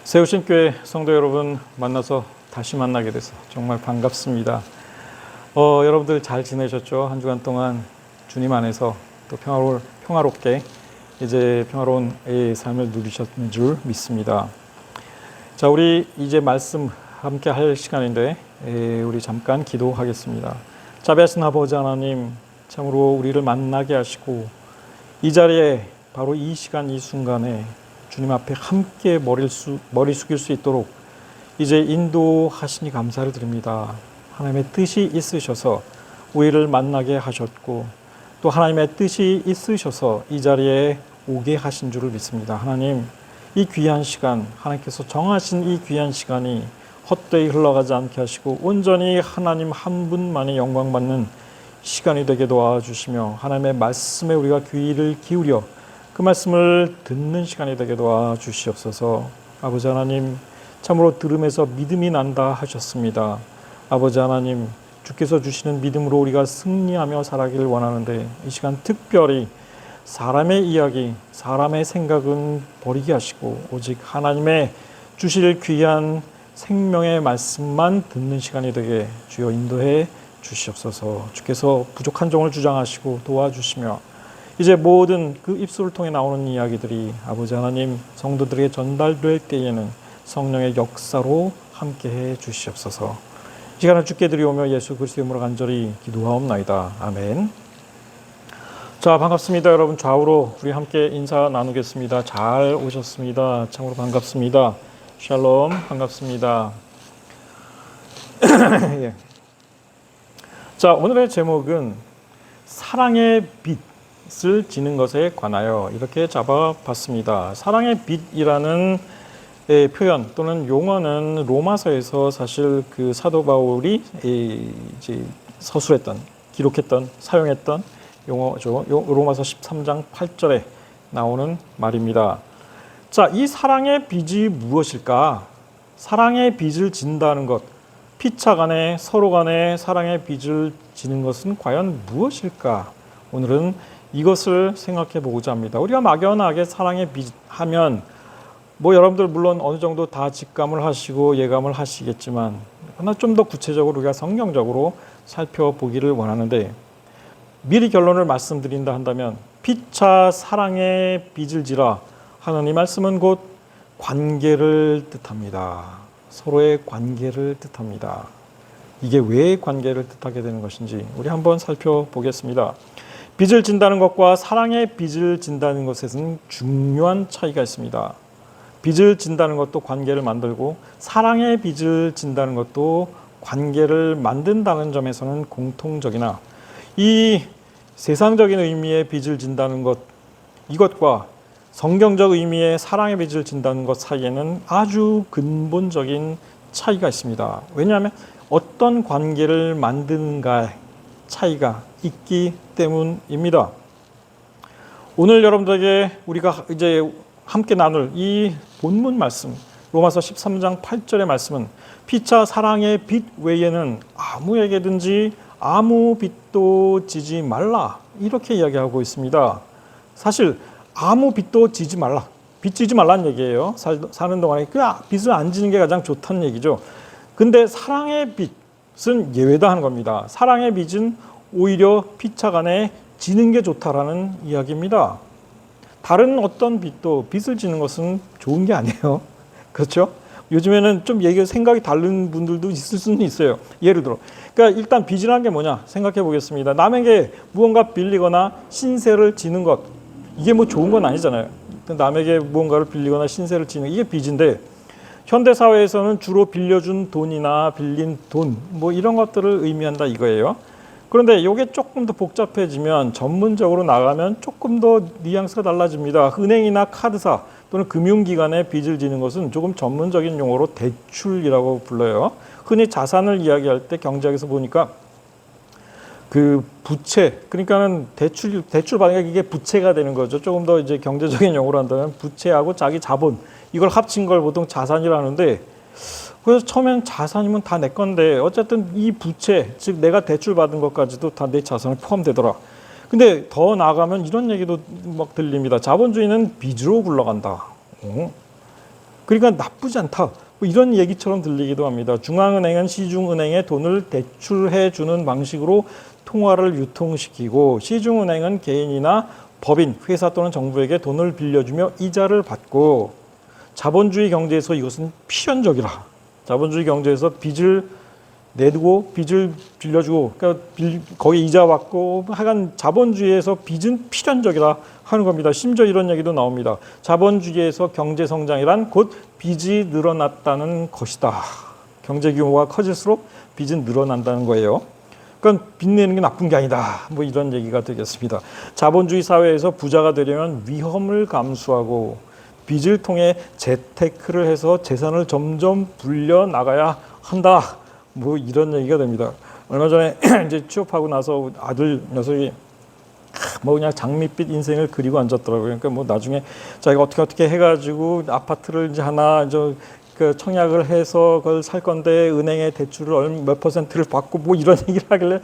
세우신 교회 성도 여러분 만나서 다시 만나게 돼서 정말 반갑습니다. 여러분들 잘 지내셨죠? 한 주간 동안 주님 안에서 또 평화롭게 이제 평화로운 삶을 누리셨는 줄 믿습니다. 자, 우리 이제 말씀 함께 할 시간인데 우리 잠깐 기도하겠습니다. 자비하신 아버지 하나님, 참으로 우리를 만나게 하시고 이 자리에 바로 이 시간 이 순간에 주님 앞에 함께 머리 숙일 수 있도록 이제 인도하시니 감사를 드립니다. 하나님의 뜻이 있으셔서 우리를 만나게 하셨고 또 하나님의 뜻이 있으셔서 이 자리에 오게 하신 줄을 믿습니다. 하나님, 이 귀한 시간, 하나님께서 정하신 이 귀한 시간이 헛되이 흘러가지 않게 하시고 온전히 하나님 한 분만의 영광 받는 시간이 되게 도와주시며 하나님의 말씀에 우리가 귀를 기울여 그 말씀을 듣는 시간이 되게 도와주시옵소서. 아버지 하나님, 참으로 들음에서 믿음이 난다 하셨습니다. 아버지 하나님, 주께서 주시는 믿음으로 우리가 승리하며 살아가기를 원하는데 이 시간 특별히 사람의 이야기, 사람의 생각은 버리게 하시고 오직 하나님의 주실 귀한 생명의 말씀만 듣는 시간이 되게 주여 인도해 주시옵소서. 주께서 부족한 종을 주장하시고 도와주시며 이제 모든 그 입술을 통해 나오는 이야기들이 아버지 하나님 성도들에게 전달될 때에는 성령의 역사로 함께해 주시옵소서. 이 시간을 주께 드리오며 예수 그리스도의 이름으로 간절히 기도하옵나이다. 아멘. 자, 반갑습니다. 여러분 좌우로 우리 함께 인사 나누겠습니다. 잘 오셨습니다. 참으로 반갑습니다. 샬롬, 반갑습니다. 예. 자, 오늘의 제목은 사랑의 빛을 지는 것에 관하여 이렇게 잡아봤습니다. 사랑의 빛이라는 표현 또는 용어는 로마서에서 사실 그 사도 바울이 이제 서술했던, 기록했던, 사용했던 용어죠. 로마서 13장 8절에 나오는 말입니다. 자, 이 사랑의 빛이 무엇일까? 사랑의 빛을 진다는 것, 피차 간에 서로 간에 사랑의 빛을 지는 것은 과연 무엇일까? 오늘은 이것을 생각해 보고자 합니다. 우리가 막연하게 사랑의 빛 하면 여러분들 물론 어느 정도 다 직감을 하시고 예감을 하시겠지만 하나 좀 더 구체적으로 우리가 성경적으로 살펴보기를 원하는데 미리 결론을 말씀드린다 한다면 피차 사랑의 빛을 지라 하는 이 말씀은 곧 관계를 뜻합니다. 서로의 관계를 뜻합니다. 이게 왜 관계를 뜻하게 되는 것인지 우리 한번 살펴보겠습니다. 빛을 진다는 것과 사랑의 빛을 진다는 것에는 중요한 차이가 있습니다. 빛을 진다는 것도 관계를 만들고 사랑의 빛을 진다는 것도 관계를 만든다는 점에서는 공통적이나 이 세상적인 의미의 빛을 진다는 것, 이것과 성경적 의미의 사랑의 빛을 진다는 것 사이에는 아주 근본적인 차이가 있습니다. 왜냐하면 어떤 관계를 만드는가의 차이가 있기 때문입니다. 오늘 여러분들에게 우리가 이제 함께 나눌 이 본문 말씀, 로마서 13장 8절의 말씀은 피차 사랑의 빛 외에는 아무에게든지 아무 빛도 지지 말라 이렇게 이야기하고 있습니다. 사실 아무 빛도 지지 말라, 빛 지지 말라는 얘기예요. 사는 동안에 그 빛을 안 지는 게 가장 좋다는 얘기죠. 근데 사랑의 빛은 예외다 하는 겁니다. 사랑의 빛은 오히려 피차 간에 지는 게 좋다라는 이야기입니다. 다른 어떤 빛도 빛을 지는 것은 좋은 게 아니에요. 그렇죠? 요즘에는 좀 생각이 다른 분들도 있을 수는 있어요. 예를 들어. 그러니까 일단 빚이라는 게 뭐냐 생각해 보겠습니다. 남에게 무언가 빌리거나 신세를 지는 것. 이게 좋은 건 아니잖아요. 남에게 무언가를 빌리거나 신세를 지는 이게 빚인데 현대 사회에서는 주로 빌려준 돈이나 빌린 돈 이런 것들을 의미한다 이거예요. 그런데 이게 조금 더 복잡해지면 전문적으로 나가면 조금 더 뉘앙스가 달라집니다. 은행이나 카드사 또는 금융기관에 빚을 지는 것은 조금 전문적인 용어로 대출이라고 불러요. 흔히 자산을 이야기할 때 경제학에서 보니까 그 부채, 그러니까는 대출 받으니까 이게 부채가 되는 거죠. 조금 더 이제 경제적인 용어로 한다면 부채하고 자기 자본 이걸 합친 걸 보통 자산이라 하는데 그래서 처음엔 자산이면 다 내 건데 어쨌든 이 부채, 즉 내가 대출 받은 것까지도 다 내 자산에 포함되더라. 근데 더 나아가면 이런 얘기도 막 들립니다. 자본주의는 빚으로 굴러간다. 그러니까 나쁘지 않다. 뭐 이런 얘기처럼 들리기도 합니다. 중앙은행은 시중은행에 돈을 대출해 주는 방식으로 통화를 유통시키고 시중은행은 개인이나 법인, 회사 또는 정부에게 돈을 빌려주며 이자를 받고 자본주의 경제에서 이것은 필연적이라. 자본주의 경제에서 빚을 내두고 빚을 빌려주고 그러니까 거기 이자 받고 하여간 자본주의에서 빚은 필연적이라 하는 겁니다. 심지어 이런 얘기도 나옵니다. 자본주의에서 경제 성장이란 곧 빚이 늘어났다는 것이다. 경제 규모가 커질수록 빚은 늘어난다는 거예요. 그러니까 빚 내는 게 나쁜 게 아니다. 뭐 이런 얘기가 되겠습니다. 자본주의 사회에서 부자가 되려면 위험을 감수하고 빚을 통해 재테크를 해서 재산을 점점 불려 나가야 한다. 뭐 이런 얘기가 됩니다. 얼마 전에 이제 취업하고 나서 아들 녀석이 뭐 그냥 장밋빛 인생을 그리고 앉았더라고요. 그러니까 뭐 나중에 자기가 어떻게 해가지고 아파트를 이제 하나 그 청약을 해서 그걸 살 건데 은행에 대출을 몇 퍼센트를 받고 뭐 이런 얘기를 하길래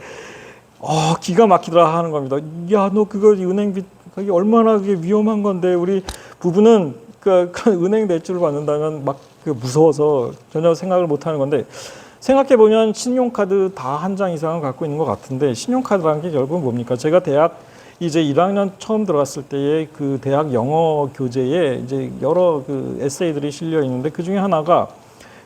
기가 막히더라 하는 겁니다. 야, 너 그거 은행빚 그게 얼마나 그게 위험한 건데 우리 부부는 그 은행 대출을 받는다면 막 무서워서 전혀 생각을 못 하는 건데 생각해 보면 신용카드 다 한 장 이상은 갖고 있는 것 같은데 신용카드라는 게 결국은 뭡니까? 제가 대학 이제 1학년 처음 들어갔을 때에 그 대학 영어 교재에 이제 여러 그 에세이들이 실려 있는데 그 중에 하나가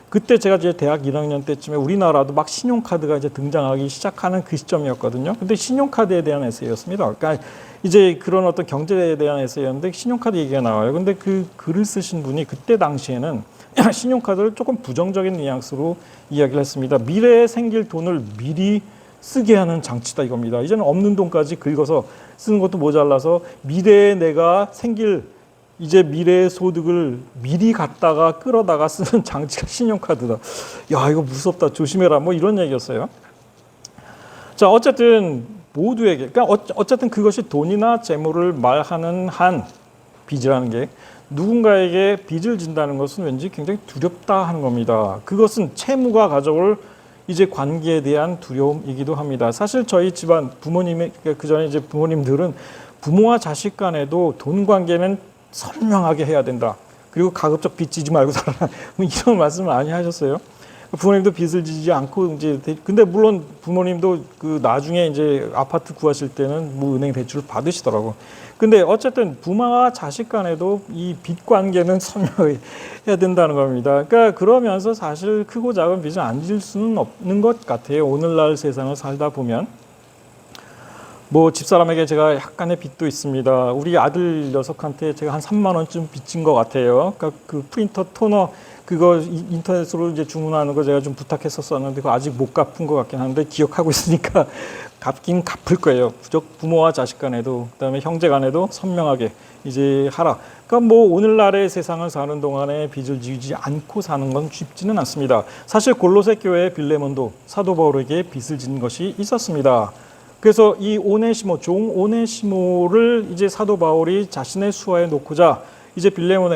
그때 제가 이제 대학 1학년 때쯤에 우리나라도 막 신용카드가 이제 등장하기 시작하는 그 시점이었거든요. 근데 신용카드에 대한 에세이였습니다. 그러니까 이제 그런 어떤 경제에 대한 에세이였는데 신용카드 얘기가 나와요. 근데 그 글을 쓰신 분이 그때 당시에는 신용카드를 조금 부정적인 뉘앙스로 이야기를 했습니다. 미래에 생길 돈을 미리 쓰게 하는 장치다 이겁니다. 이제는 없는 돈까지 긁어서 쓰는 것도 모자라서 미래에 내가 생길 이제 미래의 소득을 미리 갖다가 끌어다가 쓰는 장치가 신용카드다. 야, 이거 무섭다. 조심해라. 뭐 이런 얘기였어요. 자, 어쨌든 모두에게 그러니까 어쨌든 그것이 돈이나 재물을 말하는 한 빚이라는 게 누군가에게 빚을 진다는 것은 왠지 굉장히 두렵다 하는 겁니다. 그것은 채무가 가져올 이제 관계에 대한 두려움이기도 합니다. 사실 저희 집안 부모님의 그 전에 이제 부모님들은 부모와 자식 간에도 돈 관계는 선명하게 해야 된다. 그리고 가급적 빚 지지 말고 살아라. 이런 말씀을 많이 하셨어요. 부모님도 빚을 지지 않고 이제 근데 물론 부모님도 그 나중에 이제 아파트 구하실 때는 뭐 은행 대출을 받으시더라고. 근데 어쨌든 부모와 자식 간에도 이 빚 관계는 선명해야 된다는 겁니다. 그러니까 그러면서 사실 크고 작은 빚을 안 질 수는 없는 것 같아요. 오늘날 세상을 살다 보면. 뭐 집사람에게 제가 약간의 빚도 있습니다. 우리 아들 녀석한테 제가 한 3만 원쯤 빚진 것 같아요. 그러니까 그 프린터 토너 그거 인터넷으로 이제 주문하는 거 제가 좀 부탁했었었는데 그거 아직 못 갚은 것 같긴 한데 기억하고 있으니까 갚긴 갚을 거예요. 부모와 자식 간에도 그다음에 형제 간에도 선명하게 이제 하라. 그러니까 뭐 오늘날의 세상을 사는 동안에 빚을 지지 않고 사는 건 쉽지는 않습니다. 사실 골로새 교회의 빌레몬도 사도 바울에게 빚을 진 것이 있었습니다. 그래서 이 오네시모, 종 오네시모를 이제 사도 바울이 자신의 수하에 놓고자 이제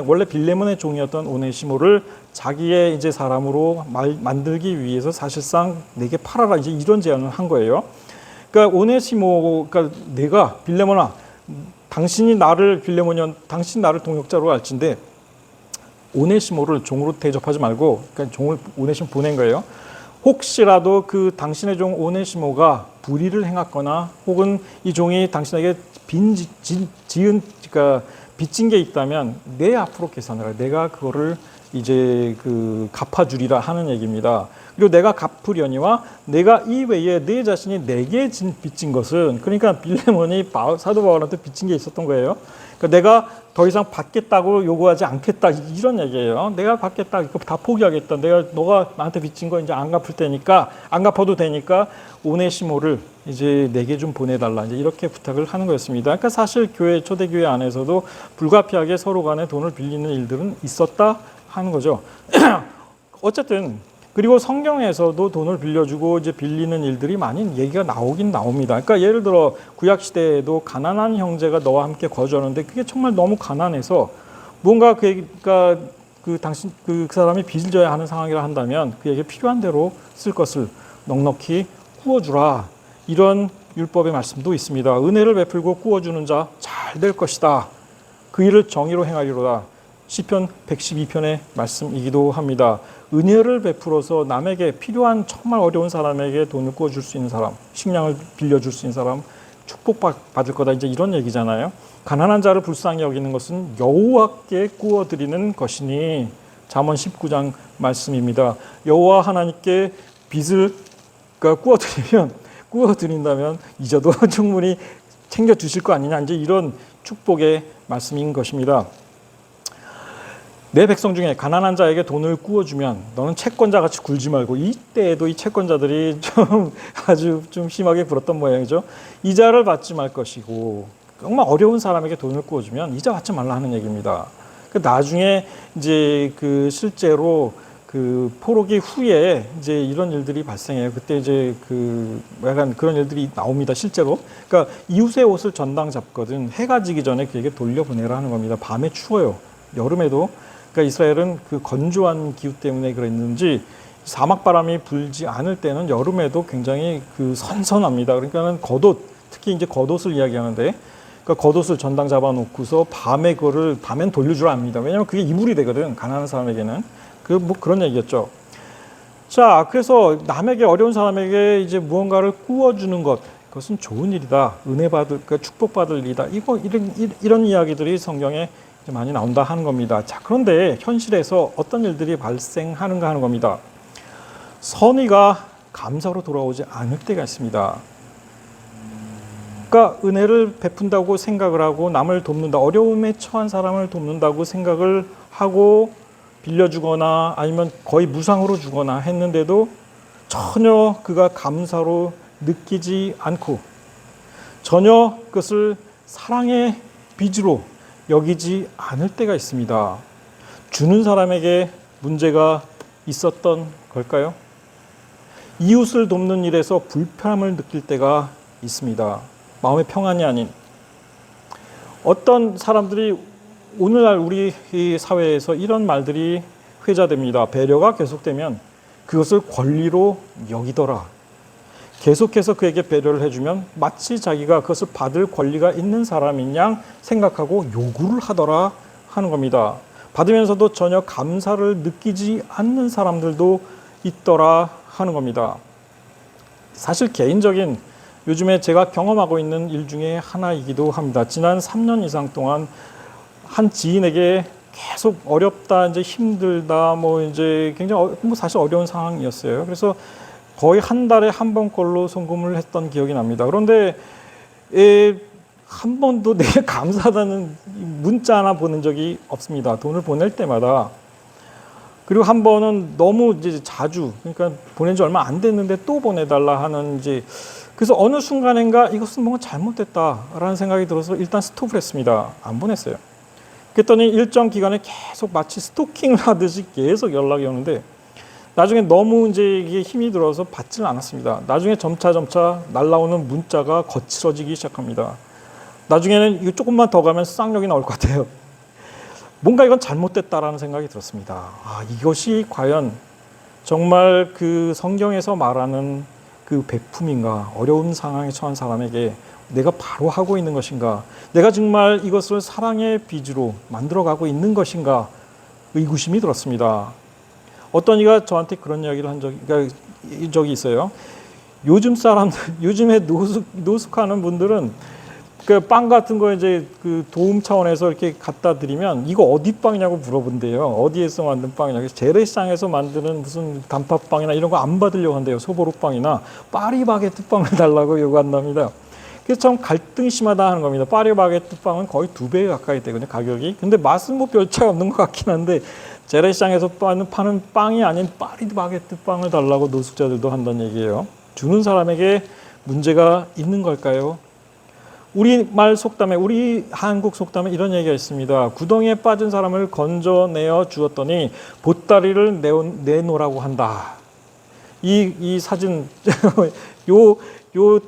원래 빌레몬의 종이었던 오네시모를 자기의 이제 사람으로 만들기 위해서 사실상 내게 팔아라 이제 이런 제안을 한 거예요. 그러니까 오네시모가 내가 빌레몬아, 당신이 나를 당신 나를 동역자로 알진데 오네시모를 종으로 대접하지 말고 그러니까 종을 오네시모 보낸 거예요. 혹시라도 그 당신의 종 오네시모가 불의를 행했거나 혹은 이 종이 당신에게 그러니까 빚진 게 있다면 내 앞으로 계산해라. 내가 그거를 이제 그 갚아주리라 하는 얘기입니다. 그리고 내가 갚으려니와 내가 이외에 내 자신이 내게 빚진 것은 그러니까 빌레몬이 사도 바울한테 빚진 게 있었던 거예요. 그러니까 내가 더 이상 받겠다고 요구하지 않겠다 이런 얘기예요. 내가 받겠다 이거 다 포기하겠다. 너가 나한테 빚진 거 이제 안 갚을 테니까 안 갚아도 되니까 오네시모를 이제 내게 좀 보내달라 이제 이렇게 부탁을 하는 거였습니다. 그러니까 사실 초대교회 안에서도 불가피하게 서로 간에 돈을 빌리는 일들은 있었다 하는 거죠. 어쨌든 그리고 성경에서도 돈을 빌려주고 이제 빌리는 일들이 많이 얘기가 나오긴 나옵니다. 그러니까 예를 들어 구약 시대에도 가난한 형제가 너와 함께 거주하는데 그게 정말 너무 가난해서 뭔가 그러니까 그 사람이 빚을 져야 하는 상황이라 한다면 그에게 필요한 대로 쓸 것을 넉넉히 구워주라. 이런 율법의 말씀도 있습니다. 은혜를 베풀고 구워주는 자 잘 될 것이다. 그 일을 정의로 행하리로다. 시편 112편의 말씀이기도 합니다. 은혜를 베풀어서 남에게 필요한 정말 어려운 사람에게 돈을 구워줄 수 있는 사람, 식량을 빌려줄 수 있는 사람, 축복받을 거다. 이제 이런 얘기잖아요. 가난한 자를 불쌍히 여기는 것은 여호와께 구워드리는 것이니 잠언 19장 말씀입니다. 여호와 하나님께 빚을 구워드린다면 잊어도 충분히 챙겨주실 거 아니냐. 이제 이런 축복의 말씀인 것입니다. 내 백성 중에 가난한 자에게 돈을 구워주면 너는 채권자같이 굴지 말고, 이때에도 이 채권자들이 좀 아주 좀 심하게 굴었던 모양이죠. 이자를 받지 말 것이고, 정말 어려운 사람에게 돈을 구워주면 이자 받지 말라 하는 얘기입니다. 나중에 이제 그 실제로 그 포로기 후에 이제 이런 일들이 발생해요. 그때 이제 그 약간 그런 일들이 나옵니다. 실제로. 그러니까 이웃의 옷을 전당 잡거든 해가 지기 전에 그에게 돌려보내라 하는 겁니다. 밤에 추워요. 여름에도. 그러니까 이스라엘은 그 건조한 기후 때문에 그랬는지 사막 바람이 불지 않을 때는 여름에도 굉장히 그 선선합니다. 그러니까는 겉옷, 특히 이제 겉옷을 이야기하는데, 그러니까 겉옷을 전당 잡아놓고서 밤에 그거를 밤엔 돌려줄 압니다. 왜냐하면 그게 이불이 되거든. 가난한 사람에게는. 그 뭐 그런 얘기였죠. 자, 그래서 남에게, 어려운 사람에게 이제 무언가를 구워주는 것, 그것은 좋은 일이다. 은혜 받을, 그러니까 축복받을 일이다. 이런 이야기들이 성경에 많이 나온다 하는 겁니다. 자, 그런데 현실에서 어떤 일들이 발생하는가 하는 겁니다. 선의가 감사로 돌아오지 않을 때가 있습니다. 그러니까 은혜를 베푼다고 생각을 하고 남을 돕는다, 어려움에 처한 사람을 돕는다고 생각을 하고 빌려주거나 아니면 거의 무상으로 주거나 했는데도 전혀 그가 감사로 느끼지 않고 전혀 그것을 사랑의 빚으로 여기지 않을 때가 있습니다. 주는 사람에게 문제가 있었던 걸까요? 이웃을 돕는 일에서 불편함을 느낄 때가 있습니다. 마음의 평안이 아닌. 어떤 사람들이 오늘날 우리 사회에서 이런 말들이 회자됩니다. 배려가 계속되면 그것을 권리로 여기더라. 계속해서 그에게 배려를 해주면 마치 자기가 그것을 받을 권리가 있는 사람인 양 생각하고 요구를 하더라 하는 겁니다. 받으면서도 전혀 감사를 느끼지 않는 사람들도 있더라 하는 겁니다. 사실 개인적인 요즘에 제가 경험하고 있는 일 중에 하나이기도 합니다. 지난 3년 이상 동안 한 지인에게 계속 어렵다, 이제 힘들다, 뭐 이제 굉장히 사실 어려운 상황이었어요. 그래서 거의 한 달에 한 번꼴로 송금을 했던 기억이 납니다. 그런데 한 번도 내게 감사하다는 문자 하나 보낸 적이 없습니다. 돈을 보낼 때마다. 그리고 한 번은 너무 이제 자주, 그러니까 보낸 지 얼마 안 됐는데 또 보내달라 하는 이제, 그래서 어느 순간인가 이것은 뭔가 잘못됐다라는 생각이 들어서 일단 스톱을 했습니다. 안 보냈어요. 그랬더니 일정 기간에 계속 마치 스토킹을 하듯이 계속 연락이 오는데 나중에 너무 이제 이게 힘이 들어서 받지는 않았습니다. 나중에 점차 날라오는 문자가 거칠어지기 시작합니다. 나중에는 이거 조금만 더 가면 쌍욕이 나올 것 같아요. 뭔가 이건 잘못됐다라는 생각이 들었습니다. 아, 이것이 과연 정말 그 성경에서 말하는 그 베품인가? 어려운 상황에 처한 사람에게 내가 바로 하고 있는 것인가? 내가 정말 이것을 사랑의 빚으로 만들어가고 있는 것인가? 의구심이 들었습니다. 어떤 이가 저한테 그런 이야기를 한 적이 있어요. 요즘 사람들, 요즘에 노숙하는 분들은 그 빵 같은 거 이제 그 도움 차원에서 이렇게 갖다 드리면 이거 어디 빵이냐고 물어본대요. 어디에서 만든 빵이냐고. 재래시장에서 만드는 무슨 단팥빵이나 이런 거 안 받으려고 한대요. 소보루빵이나 파리바게뜨 빵을 달라고 요구한답니다. 그래서 참 갈등이 심하다 하는 겁니다. 파리바게뜨 빵은 거의 2배 가까이 되거든요, 가격이. 근데 맛은 뭐 별 차이 없는 것 같긴 한데 재래시장에서 파는 빵이 아닌 파리바게뜨 빵을 달라고 노숙자들도 한다는 얘기예요. 주는 사람에게 문제가 있는 걸까요? 우리말 속담에, 우리 한국 속담에 이런 얘기가 있습니다. 구덩이에 빠진 사람을 건져내어 주었더니 보따리를 내놓으라고 한다. 이 사진,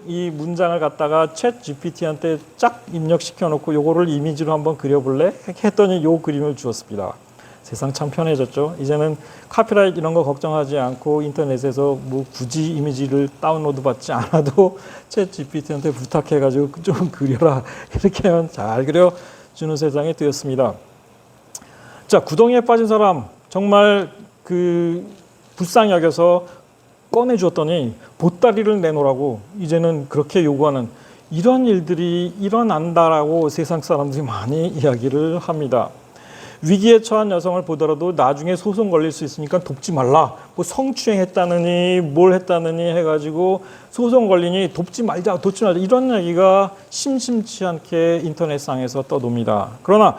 이 문장을 갖다가 챗 GPT한테 쫙 입력시켜 놓고 요거를 이미지로 한번 그려볼래? 했더니 요 그림을 주었습니다. 세상 참 편해졌죠. 이제는 카피라이트 이런 거 걱정하지 않고 인터넷에서 뭐 굳이 이미지를 다운로드 받지 않아도 챗 GPT한테 부탁해가지고 좀 그려라. 이렇게 하면 잘 그려주는 세상이 되었습니다. 자, 구덩이에 빠진 사람 정말 불쌍히 여겨서 꺼내 주었더니 보따리를 내놓으라고 이제는 그렇게 요구하는 이런 일들이 일어난다라고 세상 사람들이 많이 이야기를 합니다. 위기에 처한 여성을 보더라도 나중에 소송 걸릴 수 있으니까 돕지 말라. 뭐 성추행했다느니 뭘 했다느니 해가지고 소송 걸리니 돕지 말자 이런 얘기가 심심치 않게 인터넷상에서 떠돕니다. 그러나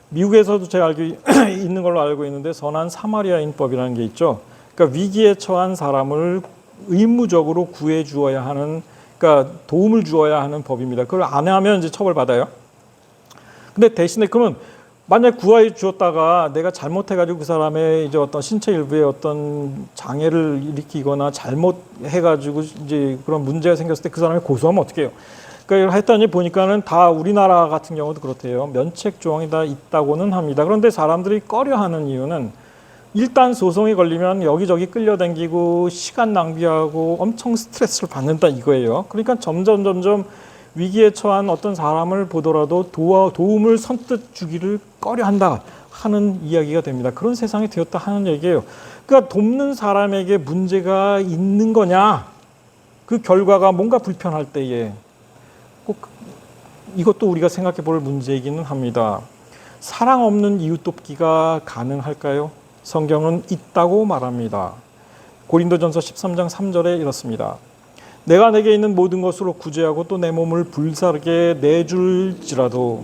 미국에서도 제가 알고 있는 걸로 알고 있는데 선한 사마리아인법이라는 게 있죠. 그러니까 위기에 처한 사람을 의무적으로 구해 주어야 하는, 그러니까 도움을 주어야 하는 법입니다. 그걸 안 하면 이제 처벌받아요. 근데 대신에 그러면 만약 구해 주었다가 내가 잘못해가지고 그 사람의 이제 어떤 신체 일부에 어떤 장애를 일으키거나 잘못해가지고 이제 그런 문제가 생겼을 때 그 사람이 고소하면 어떻게 해요? 그러니까 했더니 보니까는 다 우리나라 같은 경우도 그렇대요. 면책 조항이 다 있다고는 합니다. 그런데 사람들이 꺼려하는 이유는 일단 소송이 걸리면 여기저기 끌려다니고 시간 낭비하고 엄청 스트레스를 받는다 이거예요. 그러니까 점점 위기에 처한 어떤 사람을 보더라도 도움을 선뜻 주기를 꺼려한다 하는 이야기가 됩니다. 그런 세상이 되었다 하는 얘기예요. 그러니까 돕는 사람에게 문제가 있는 거냐? 그 결과가 뭔가 불편할 때에 꼭 이것도 우리가 생각해 볼 문제이기는 합니다. 사랑 없는 이웃 돕기가 가능할까요? 성경은 있다고 말합니다. 고린도전서 13장 3절에 이렇습니다. 내가 내게 있는 모든 것으로 구제하고 또 내 몸을 불사르게 내줄지라도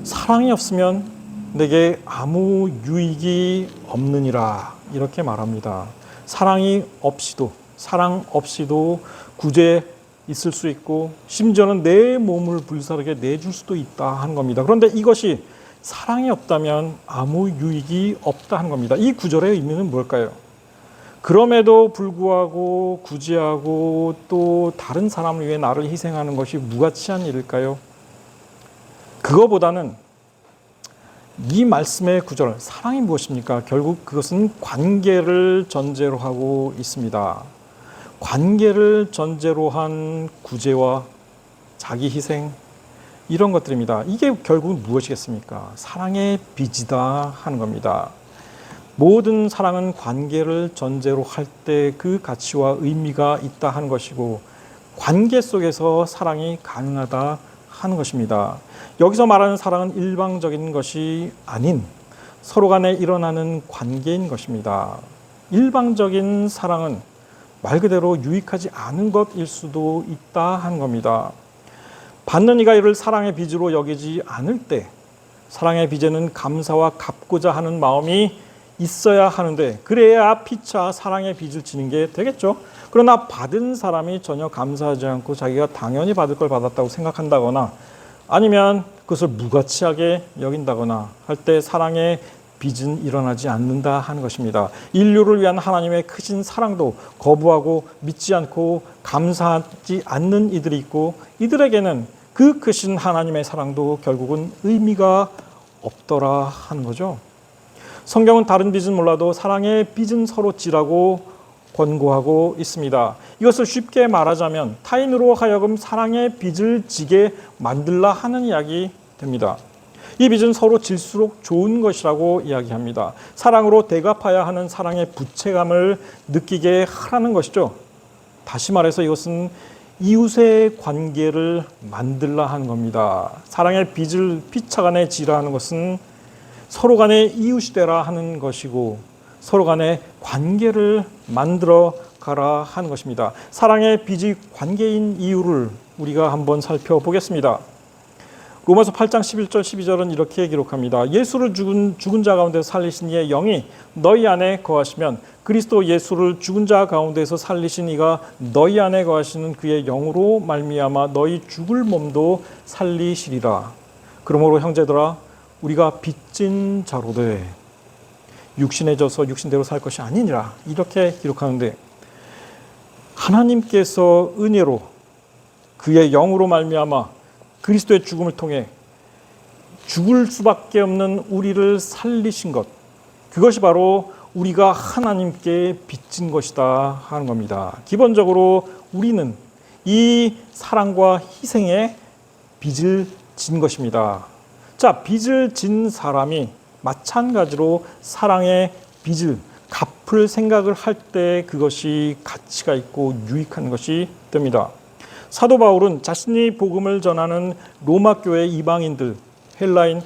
사랑이 없으면 내게 아무 유익이 없느니라 이렇게 말합니다. 사랑 없이도 구제 있을 수 있고 심지어는 내 몸을 불사르게 내줄 수도 있다 하는 겁니다. 그런데 이것이 사랑이 없다면 아무 유익이 없다 하는 겁니다. 이 구절의 의미는 뭘까요? 그럼에도 불구하고 구제하고 또 다른 사람을 위해 나를 희생하는 것이 무가치한 일일까요? 그거보다는 이 말씀의 구절, 사랑이 무엇입니까? 결국 그것은 관계를 전제로 하고 있습니다. 관계를 전제로 한 구제와 자기 희생, 이런 것들입니다. 이게 결국 무엇이겠습니까? 사랑의 빚이다 하는 겁니다. 모든 사랑은 관계를 전제로 할 때 그 가치와 의미가 있다 하는 것이고 관계 속에서 사랑이 가능하다 하는 것입니다. 여기서 말하는 사랑은 일방적인 것이 아닌 서로 간에 일어나는 관계인 것입니다. 일방적인 사랑은 말 그대로 유익하지 않은 것일 수도 있다 하는 겁니다. 받는 이가 이를 사랑의 빚으로 여기지 않을 때 사랑의 빚에는 감사와 갚고자 하는 마음이 있어야 하는데 그래야 피차 사랑의 빚을 지는 게 되겠죠. 그러나 받은 사람이 전혀 감사하지 않고 자기가 당연히 받을 걸 받았다고 생각한다거나 아니면 그것을 무가치하게 여긴다거나 할 때 사랑의 빚은 일어나지 않는다 하는 것입니다. 인류를 위한 하나님의 크신 사랑도 거부하고 믿지 않고 감사하지 않는 이들이 있고 이들에게는 그 크신 하나님의 사랑도 결국은 의미가 없더라 하는 거죠. 성경은 다른 빚은 몰라도 사랑의 빚은 서로 지라고 권고하고 있습니다. 이것을 쉽게 말하자면 타인으로 하여금 사랑의 빚을 지게 만들라 하는 이야기 됩니다. 이 빚은 서로 질수록 좋은 것이라고 이야기합니다. 사랑으로 대갚아야 하는 사랑의 부채감을 느끼게 하라는 것이죠. 다시 말해서 이것은 이웃의 관계를 만들라 하는 겁니다. 사랑의 빚을 피차간에 지라 하는 것은 서로 간에 이웃이 되라 하는 것이고 서로 간에 관계를 만들어 가라 하는 것입니다. 사랑의 빚이 관계인 이유를 우리가 한번 살펴보겠습니다. 로마서 8장 11절 12절은 이렇게 기록합니다. 예수를 죽은 자 가운데서 살리신 이의 영이 너희 안에 거하시면 그리스도 예수를 죽은 자 가운데서 살리신 이가 너희 안에 거하시는 그의 영으로 말미암아 너희 죽을 몸도 살리시리라. 그러므로 형제들아 우리가 빚진 자로되 육신에 져서 육신대로 살 것이 아니니라 이렇게 기록하는데 하나님께서 은혜로 그의 영으로 말미암아 그리스도의 죽음을 통해 죽을 수밖에 없는 우리를 살리신 것 그것이 바로 우리가 하나님께 빚진 것이다 하는 겁니다. 기본적으로 우리는 이 사랑과 희생에 빚을 진 것입니다. 자, 빚을 진 사람이 마찬가지로 사랑의 빚을 갚을 생각을 할 때 그것이 가치가 있고 유익한 것이 됩니다. 사도 바울은 자신이 복음을 전하는 로마 교회 이방인들, 헬라인,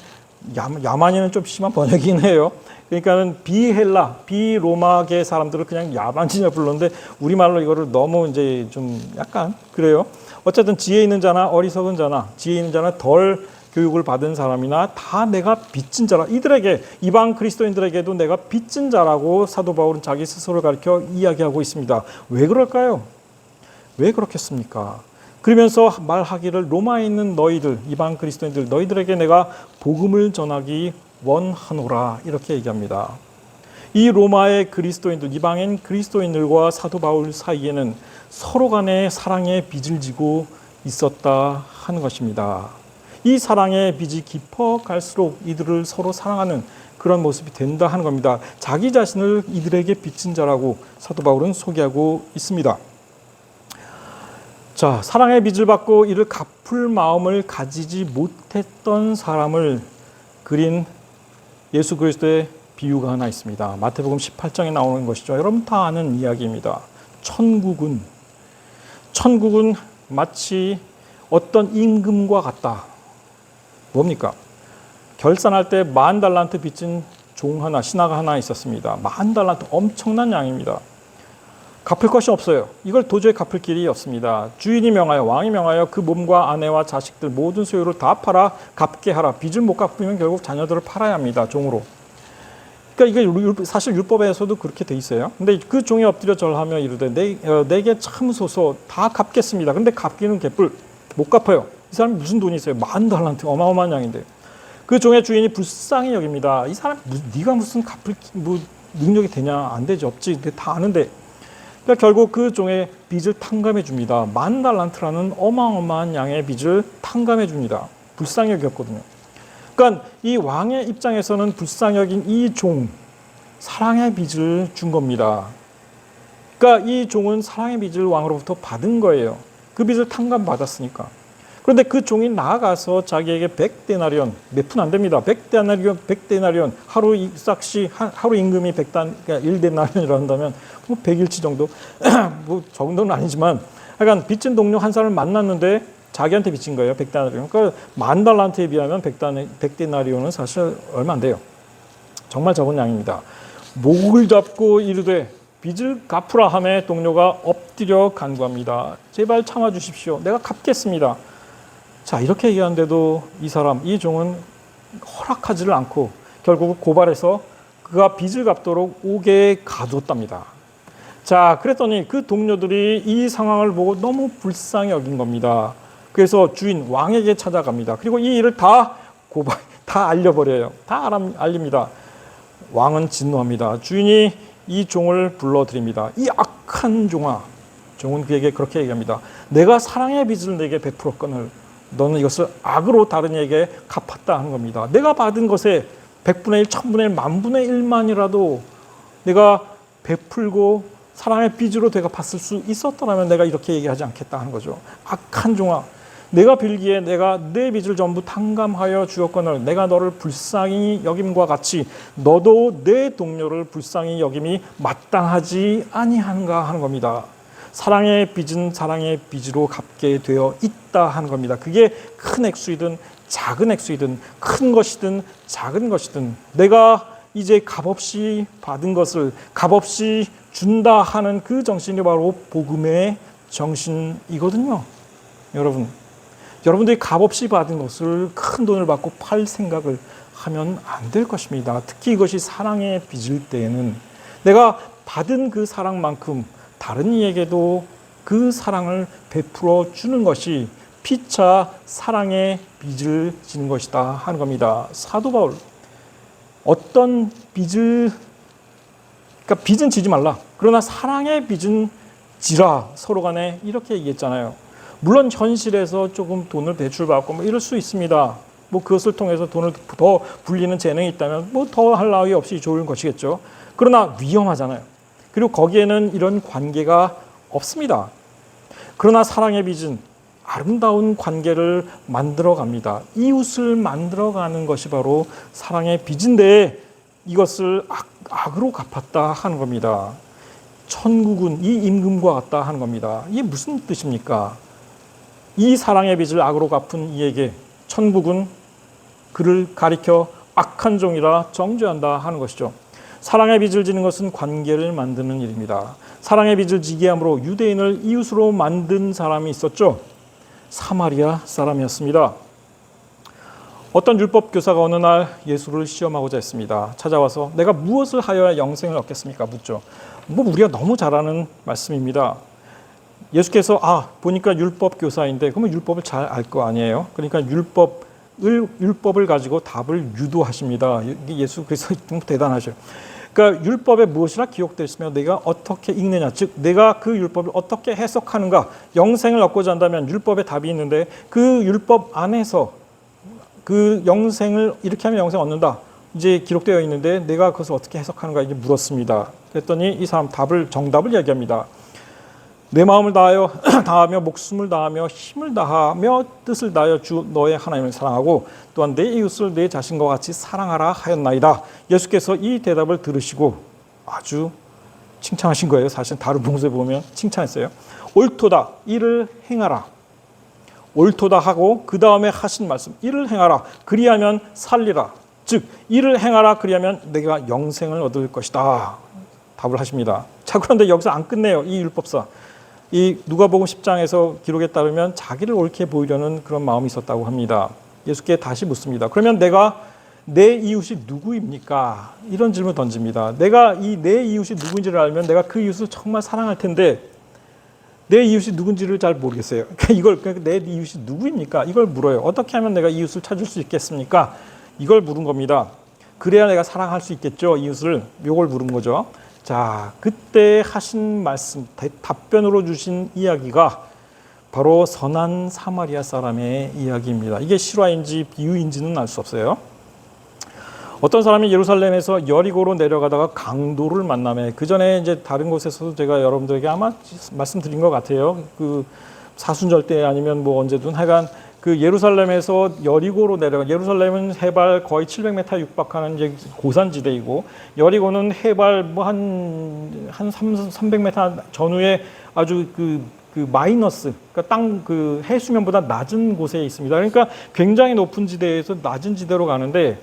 야만인은 좀 심한 번역이긴 해요. 그러니까는 비헬라, 비로마계 사람들을 그냥 야만인이라 불렀는데 우리말로 이거를 너무 이제 좀 약간 그래요. 어쨌든 지혜 있는 자나 어리석은 자나 지혜 있는 자나 덜 교육을 받은 사람이나 다 내가 빚진 자라. 이들에게, 이방 그리스도인들에게도 내가 빚진 자라고 사도 바울은 자기 스스로를 가리켜 이야기하고 있습니다. 왜 그럴까요? 왜 그렇겠습니까? 그러면서 말하기를 로마에 있는 너희들, 이방 그리스도인들, 너희들에게 내가 복음을 전하기 원하노라 이렇게 얘기합니다. 이 로마의 그리스도인들, 이방인 그리스도인들과 사도 바울 사이에는 서로 간에 사랑의 빚을 지고 있었다 하는 것입니다. 이 사랑의 빚이 깊어 갈수록 이들을 서로 사랑하는 그런 모습이 된다 하는 겁니다. 자기 자신을 이들에게 빚진 자라고 사도 바울은 소개하고 있습니다. 자, 사랑의 빚을 받고 이를 갚을 마음을 가지지 못했던 사람을 그린 예수 그리스도의 비유가 하나 있습니다. 마태복음 18장에 나오는 것이죠. 여러분 다 아는 이야기입니다. 천국은 마치 어떤 임금과 같다. 뭡니까? 결산할 때 10,000달란트 빚진 종 하나, 신하가 하나 있었습니다. 10,000달란트, 엄청난 양입니다. 갚을 것이 없어요. 이걸 도저히 갚을 길이 없습니다. 주인이 명하여, 왕이 명하여 그 몸과 아내와 자식들 모든 소유를 다 팔아 갚게 하라. 빚을 못 갚으면 결국 자녀들을 팔아야 합니다. 종으로. 그러니까 이게 사실 율법에서도 그렇게 돼 있어요. 근데 그 종이 엎드려 절하며 이르되 내게 참으소서, 다 갚겠습니다. 근데 갚기는 개뿔 못 갚아요. 이 사람이 무슨 돈이 있어요? 10,000달란트, 어마어마한 양인데. 그 종의 주인이 불쌍히 여깁니다. 이 사람 네가 무슨 갚을 능력이 되냐? 안 되지, 없지. 다 아는데. 그러니까 결국 그 종의 빚을 탕감해 줍니다. 10,000달란트라는 어마어마한 양의 빚을 탕감해 줍니다. 불쌍히 여겼거든요. 그러니까 이 왕의 입장에서는 불쌍히 여긴 이 종, 사랑의 빚을 준 겁니다. 그러니까 이 종은 사랑의 빚을 왕으로부터 받은 거예요. 그 빚을 탕감받았으니까. 그런데 그 종이 나아가서 자기에게 100데나리온, 몇 푼 안 됩니다. 100데나리온, 하루 싹시, 하루 임금이 1데나리온이라 한다면 뭐 100일치 정도, 뭐 정도는 아니지만, 약간 빚진 동료 한 사람을 만났는데 자기한테 빚진 거예요. 100데나리온. 그러니까 10,000달란트에 비하면 100데나리온은 사실 얼마 안 돼요. 정말 적은 양입니다. 목을 잡고 이르되 빚을 갚으라 하매 동료가 엎드려 간구합니다. 제발 참아주십시오. 내가 갚겠습니다. 자, 이렇게 얘기하는데도 이 종은 허락하지를 않고 결국 고발해서 그가 빚을 갚도록 옥에 가두었답니다. 자, 그랬더니 그 동료들이 이 상황을 보고 너무 불쌍히 여긴 겁니다. 그래서 주인 왕에게 찾아갑니다. 그리고 이 일을 다 알려버려요. 다 알립니다. 왕은 진노합니다. 주인이 이 종을 불러드립니다. 이 악한 종아, 종은 그에게 그렇게 얘기합니다. 내가 사랑의 빚을 내게 베풀었거늘 너는 이것을 악으로 다른 이에게 갚았다 하는 겁니다. 내가 받은 것에 100분의 1, 1000분의 1, 만분의 1만이라도 내가 베풀고 사랑의 빚으로 내가 받을 수 있었더라면 내가 이렇게 얘기하지 않겠다 하는 거죠. 악한 종아, 내가 빌기에 내가 내 빚을 전부 탕감하여 주었거늘 내가 너를 불쌍히 여김과 같이 너도 내 동료를 불쌍히 여김이 마땅하지 아니한가 하는 겁니다. 사랑의 빚은 사랑의 빚으로 갚게 되어 있다 하는 겁니다. 그게 큰 액수이든 작은 액수이든 큰 것이든 작은 것이든 내가 이제 값없이 받은 것을 값없이 준다 하는 그 정신이 바로 복음의 정신이거든요. 여러분들이 값없이 받은 것을 큰 돈을 받고 팔 생각을 하면 안 될 것입니다. 특히 이것이 사랑에 빚을 때에는 내가 받은 그 사랑만큼 다른 이에게도 그 사랑을 베풀어 주는 것이 피차 사랑의 빚을 지는 것이다 하는 겁니다. 사도 바울, 어떤 빚은 지지 말라. 그러나 사랑의 빚은 지라. 서로 간에 이렇게 얘기했잖아요. 물론 현실에서 조금 돈을 대출받고 뭐 이럴 수 있습니다. 뭐 그것을 통해서 돈을 더 불리는 재능이 있다면 뭐 더 할 나위 없이 좋은 것이겠죠. 그러나 위험하잖아요. 그리고 거기에는 이런 관계가 없습니다. 그러나 사랑의 빚은 아름다운 관계를 만들어 갑니다. 이웃을 만들어 가는 것이 바로 사랑의 빚인데 이것을 악으로 갚았다 하는 겁니다. 천국은 이 임금과 같다 하는 겁니다. 이게 무슨 뜻입니까? 이 사랑의 빚을 악으로 갚은 이에게 천국은 그를 가리켜 악한 종이라 정죄한다 하는 것이죠. 사랑의 빚을 지는 것은 관계를 만드는 일입니다. 사랑의 빚을 지게 함으로 유대인을 이웃으로 만든 사람이 있었죠. 사마리아 사람이었습니다. 어떤 율법 교사가 어느 날 예수를 시험하고자 했습니다. 찾아와서 내가 무엇을 하여야 영생을 얻겠습니까? 묻죠. 우리가 너무 잘 아는 말씀입니다. 예수께서 보니까 율법 교사인데 그러면 율법을 잘 알 거 아니에요. 그러니까 율법을 가지고 답을 유도하십니다. 예수 그래서 좀 대단하셔요. 그러니까 율법에 무엇이라 기록되어 있으며 내가 어떻게 읽느냐, 즉 내가 그 율법을 어떻게 해석하는가. 영생을 얻고자 한다면 율법에 답이 있는데 그 율법 안에서 그 영생을 이렇게 하면 영생 얻는다. 이제 기록되어 있는데 내가 그것을 어떻게 해석하는가 이제 물었습니다. 그랬더니 이 사람 정답을 이야기합니다. 내 마음을 다하며 목숨을 다하며 힘을 다하며 뜻을 다하여 주 너의 하나님을 사랑하고 또한 내 이웃을 내 자신과 같이 사랑하라 하였나이다. 예수께서 이 대답을 들으시고 아주 칭찬하신 거예요. 사실 다른 복음서에 보면 칭찬했어요. 옳도다 이를 행하라. 옳도다 하고 그 다음에 하신 말씀 이를 행하라. 그리하면 살리라. 즉 이를 행하라. 그리하면 내가 영생을 얻을 것이다. 답을 하십니다. 자, 그런데 여기서 안 끝내요. 이 율법사. 이 누가복음 10장에서 기록에 따르면 자기를 옳게 보이려는 그런 마음이 있었다고 합니다. 예수께 다시 묻습니다. 그러면 내가 내 이웃이 누구입니까? 이런 질문을 던집니다. 내가 내 이웃이 누구인지를 알면 내가 그 이웃을 정말 사랑할 텐데 내 이웃이 누군지를 잘 모르겠어요. 그러니까 내 이웃이 누구입니까? 이걸 물어요. 어떻게 하면 내가 이웃을 찾을 수 있겠습니까? 이걸 물은 겁니다. 그래야 내가 사랑할 수 있겠죠, 이웃을. 이걸 물은 거죠. 자, 그때 하신 말씀, 답변으로 주신 이야기가 바로 선한 사마리아 사람의 이야기입니다. 이게 실화인지 비유인지는 알 수 없어요. 어떤 사람이 예루살렘에서 여리고로 내려가다가 강도를 만나매 그 전에 이제 다른 곳에서도 제가 여러분들에게 아마 말씀드린 것 같아요. 그 사순절 때 아니면 뭐 언제든 하여간 그 예루살렘에서 여리고로 내려가. 예루살렘은 해발 거의 700m 육박하는 이제 고산지대이고 여리고는 해발 뭐 한 300m 전후에 아주 그 마이너스, 그러니까 땅 그 해수면보다 낮은 곳에 있습니다. 그러니까 굉장히 높은 지대에서 낮은 지대로 가는데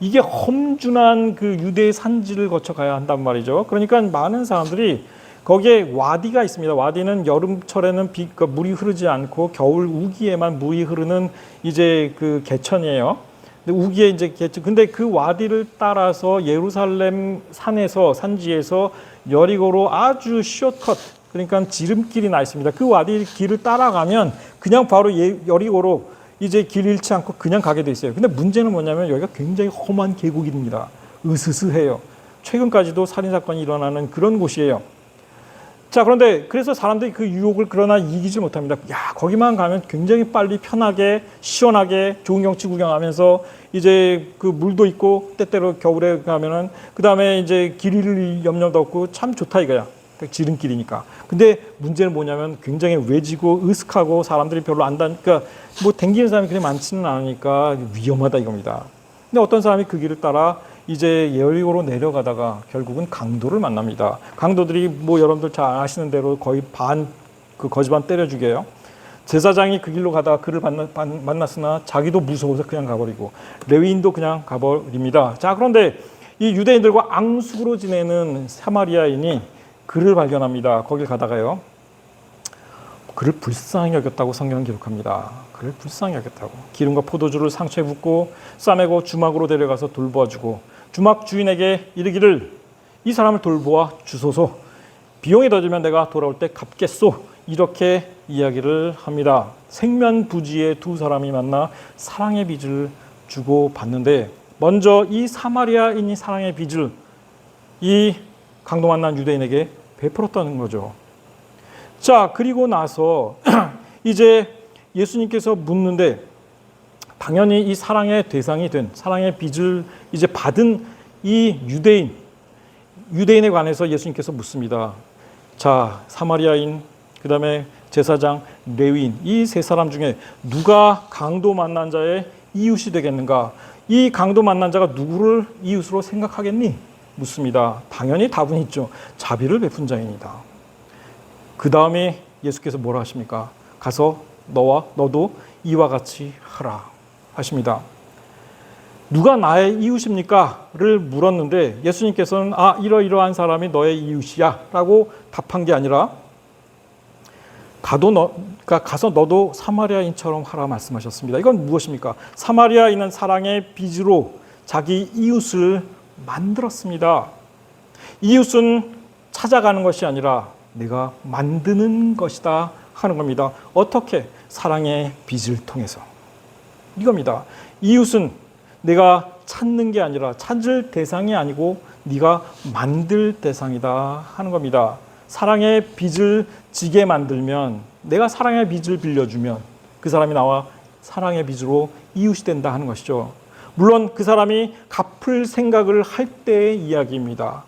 이게 험준한 그 유대 산지를 거쳐 가야 한단 말이죠. 그러니까 많은 사람들이 거기에 와디가 있습니다. 와디는 여름철에는 물이 흐르지 않고 겨울 우기에만 물이 흐르는 이제 그 개천이에요. 근데 우기에 이제 개천. 근데 그 와디를 따라서 예루살렘 산지에서 여리고로 아주 숏컷, 그러니까 지름길이 나 있습니다. 그 와디 길을 따라가면 그냥 바로 여리고로 이제 길 잃지 않고 그냥 가게 돼 있어요. 근데 문제는 뭐냐면 여기가 굉장히 험한 계곡입니다. 으스스해요. 최근까지도 살인 사건이 일어나는 그런 곳이에요. 자, 그런데 그래서 사람들이 그 유혹을 그러나 이기지 못합니다. 야, 거기만 가면 굉장히 빨리 편하게 시원하게 좋은 경치 구경하면서 이제 그 물도 있고 때때로 겨울에 가면은 그 다음에 이제 길 잃을 염려도 없고 참 좋다 이거야. 지름길이니까. 근데 문제는 뭐냐면 굉장히 외지고 으슥하고 사람들이 별로 안 다니까 뭐 댕기는 사람이 그렇게 많지는 않으니까 위험하다 이겁니다. 근데 어떤 사람이 그 길을 따라 이제 여리고로 내려가다가 결국은 강도를 만납니다. 강도들이 뭐 여러분들 잘 아시는 대로 거의 거지 반 때려 죽여요. 제사장이 그 길로 가다가 그를 만났으나 자기도 무서워서 그냥 가버리고 레위인도 그냥 가버립니다. 자, 그런데 이 유대인들과 앙숙으로 지내는 사마리아인이 그를 발견합니다. 거길 가다가요. 그를 불쌍히 여겼다고 성경은 기록합니다. 그를 불쌍히 여겼다고. 기름과 포도주를 상처에 붓고 싸매고 주막으로 데려가서 돌보아주고 주막 주인에게 이르기를 이 사람을 돌보아 주소서. 비용이 더 들면 내가 돌아올 때 갚겠소. 이렇게 이야기를 합니다. 생면부지의 두 사람이 만나 사랑의 빚을 주고 받는데 먼저 이 사마리아인이 사랑의 빚을 이 강도 만난 유대인에게 베풀었다는 거죠. 자, 그리고 나서 이제 예수님께서 묻는데 당연히 이 사랑의 대상이 된 사랑의 빚을 이제 받은 이 유대인에 관해서 예수님께서 묻습니다. 자, 사마리아인, 그 다음에 제사장, 레위인 이 세 사람 중에 누가 강도 만난 자의 이웃이 되겠는가? 이 강도 만난 자가 누구를 이웃으로 생각하겠니? 묻습니다. 당연히 답은 있죠. 자비를 베푼 자입니다. 그 다음에 예수께서 뭐라 하십니까? 가서 너도 이와 같이 하라 하십니다. 누가 나의 이웃입니까? 를 물었는데 예수님께서는 이러이러한 사람이 너의 이웃이야 라고 답한 게 아니라 가서 너도 사마리아인처럼 하라 말씀하셨습니다. 이건 무엇입니까? 사마리아인은 사랑의 빚으로 자기 이웃을 만들었습니다. 이웃은 찾아가는 것이 아니라 내가 만드는 것이다 하는 겁니다. 어떻게? 사랑의 빚을 통해서. 이겁니다. 이웃은 내가 찾는 게 아니라 찾을 대상이 아니고 네가 만들 대상이다 하는 겁니다. 사랑의 빚을 지게 만들면, 내가 사랑의 빚을 빌려주면 그 사람이 나와 사랑의 빚으로 이웃이 된다 하는 것이죠. 물론 그 사람이 갚을 생각을 할 때의 이야기입니다.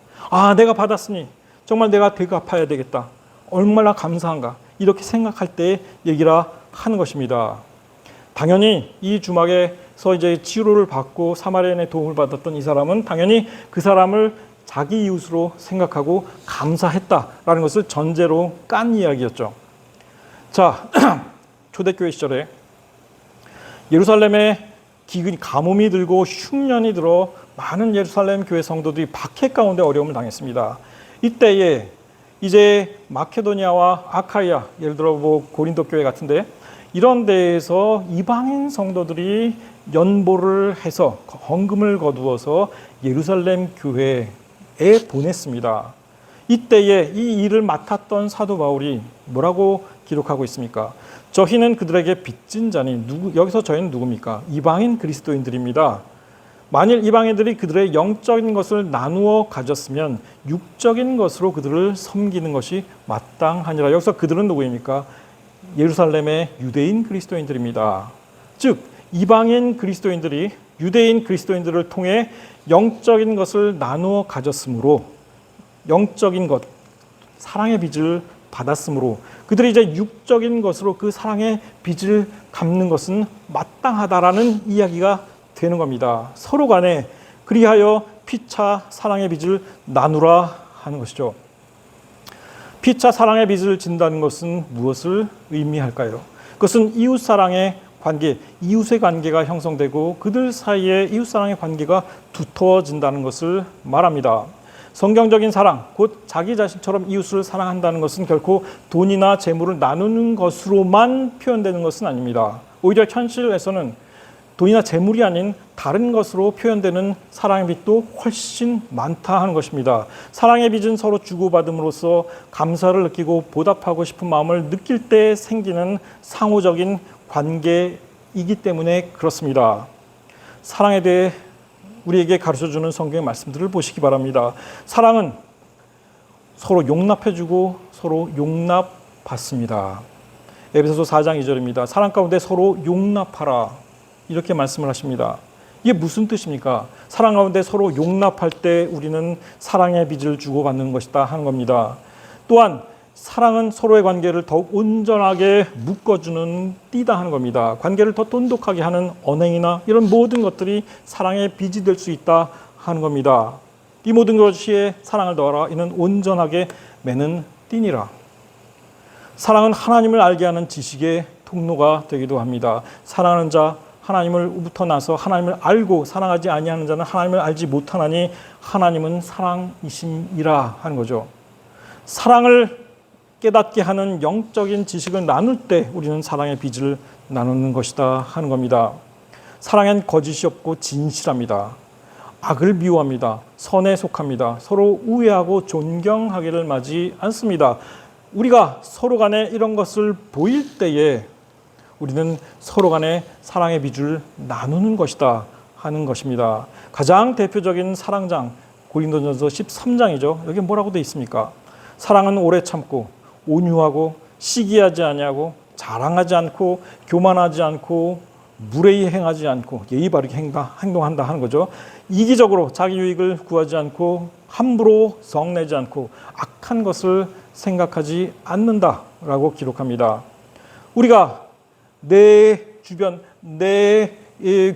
내가 받았으니 정말 내가 되갚아야 되겠다. 얼마나 감사한가. 이렇게 생각할 때의 얘기라 하는 것입니다. 당연히 이 주막에서 이제 치료를 받고 사마리아인의 도움을 받았던 이 사람은 당연히 그 사람을 자기 이웃으로 생각하고 감사했다라는 것을 전제로 깐 이야기였죠. 자, 초대교회 시절에 예루살렘에 가뭄이 들고 흉년이 들어 많은 예루살렘 교회 성도들이 박해 가운데 어려움을 당했습니다. 이때에 이제 마케도니아와 아카이아, 예를 들어 고린도 교회 같은데 이런 데에서 이방인 성도들이 연보를 해서 헌금을 거두어서 예루살렘 교회에 보냈습니다. 이때에 이 일을 맡았던 사도 바울이 뭐라고 기록하고 있습니까? 저희는 그들에게 빚진 자니 여기서 저희는 누굽니까? 이방인 그리스도인들입니다. 만일 이방인들이 그들의 영적인 것을 나누어 가졌으면 육적인 것으로 그들을 섬기는 것이 마땅하니라. 여기서 그들은 누구입니까? 예루살렘의 유대인 그리스도인들입니다. 즉 이방인 그리스도인들이 유대인 그리스도인들을 통해 영적인 것을 나누어 가졌으므로, 영적인 것, 사랑의 빚을 받았으므로 그들이 이제 육적인 것으로 그 사랑의 빚을 갚는 것은 마땅하다라는 이야기가 되는 겁니다. 서로 간에 그리하여 피차 사랑의 빚을 나누라 하는 것이죠. 피차 사랑의 빚을 진다는 것은 무엇을 의미할까요? 그것은 이웃사랑의 관계, 이웃의 관계가 형성되고 그들 사이에 이웃사랑의 관계가 두터워진다는 것을 말합니다. 성경적인 사랑, 곧 자기 자신처럼 이웃을 사랑한다는 것은 결코 돈이나 재물을 나누는 것으로만 표현되는 것은 아닙니다. 오히려 현실에서는 돈이나 재물이 아닌 다른 것으로 표현되는 사랑의 빚도 훨씬 많다 하는 것입니다. 사랑의 빚은 서로 주고받음으로써 감사를 느끼고 보답하고 싶은 마음을 느낄 때 생기는 상호적인 관계이기 때문에 그렇습니다. 사랑에 대해 우리에게 가르쳐주는 성경의 말씀들을 보시기 바랍니다. 사랑은 서로 용납해주고 서로 용납받습니다. 에베소서 4장 2절입니다. 사랑 가운데 서로 용납하라. 이렇게 말씀을 하십니다. 이게 무슨 뜻입니까? 사랑 가운데 서로 용납할 때 우리는 사랑의 빚을 주고받는 것이다 하는 겁니다. 또한 사랑은 서로의 관계를 더욱 온전하게 묶어주는 띠다 하는 겁니다. 관계를 더 돈독하게 하는 언행이나 이런 모든 것들이 사랑의 빚이 될 수 있다 하는 겁니다. 이 모든 것이 사랑을 더하라. 이는 온전하게 매는 띠니라. 사랑은 하나님을 알게 하는 지식의 통로가 되기도 합니다. 사랑하는 자 하나님을부터 나서 하나님을 알고 사랑하지 아니하는 자는 하나님을 알지 못하나니 하나님은 사랑이심이라 하는 거죠. 사랑을 깨닫게 하는 영적인 지식을 나눌 때 우리는 사랑의 빚을 나누는 것이다 하는 겁니다. 사랑엔 거짓이 없고 진실합니다. 악을 미워합니다. 선에 속합니다. 서로 우애하고 존경하기를 마지 않습니다. 우리가 서로 간에 이런 것을 보일 때에 우리는 서로 간에 사랑의 빚을 나누는 것이다 하는 것입니다. 가장 대표적인 사랑장 고린도전서 13장이죠. 여기 뭐라고 되어 있습니까? 사랑은 오래 참고 온유하고 시기하지 아니하고 자랑하지 않고 교만하지 않고 무례히 행하지 않고 예의 바르게 행동한다 하는 거죠. 이기적으로 자기 유익을 구하지 않고 함부로 성내지 않고 악한 것을 생각하지 않는다라고 기록합니다. 우리가 내 주변, 내